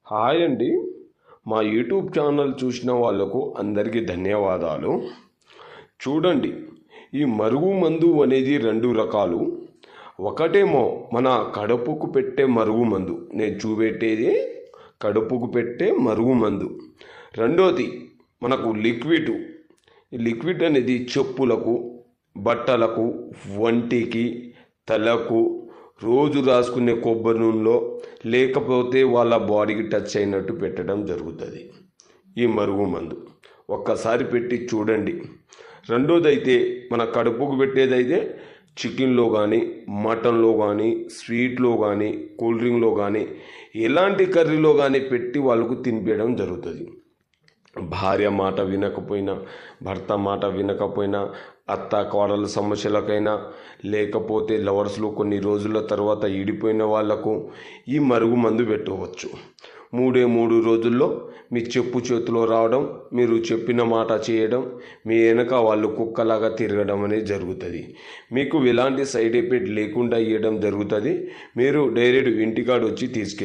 Hi అండి. మా YouTube channel చూసిన వాళ్ళకు అందరికీ ధన్యవాదాలు. చూడండి, ఈ మరుగు మందు అనేది రెండు రకాలు. ఒకటేమో మన కడుపుకు పెట్టే మరుగు మందు, నేను చూపెట్టేది కడుపుకు పెట్టే మరుగు మందు. రెండోది మనకు లిక్విడ్. ఈ లిక్విడ్ అనేది చెప్పులకు, బట్టలకు, వంటికి, తలకు, రోజు రాసుకునే కొబ్బరి నూనెలో, లేకపోతే వాళ్ళ బాడీకి టచ్ అయినట్టు పెట్టడం జరుగుతుంది ఈ మరుగు మందు. ఒక్కసారి పెట్టి చూడండి. రెండోదైతే మన కడుపుకు పెట్టేదైతే చికెన్లో కానీ, మటన్లో కానీ, స్వీట్లో కానీ, కూల్ డ్రింక్లో కానీ, ఎలాంటి కర్రీలో కానీ పెట్టి వాళ్ళకు తినిపించడం జరుగుతుంది. భార్య మాట వినకపోయినా, భర్త మాట వినకపోయినా, అత్త కోడల సమస్యలకైనా, లేకపోతే లవర్స్లో కొన్ని రోజుల తర్వాత ఈడిపోయిన వాళ్లకు ఈ మరుగు మందు పెట్టవచ్చు. 3 రోజుల్లో మీ చెప్పు చేతిలో రావడం, మీరు చెప్పిన మాట చేయడం, మీ వెనక వాళ్ళు కుక్కలాగా తిరగడం అనేది జరుగుతుంది. మీకు ఎలాంటి సైడ్ ఎఫెక్ట్ లేకుండా ఇవ్వడం జరుగుతుంది. మీరు డైరెక్ట్ ఇంటికాడ వచ్చి తీసుకెళ్ళి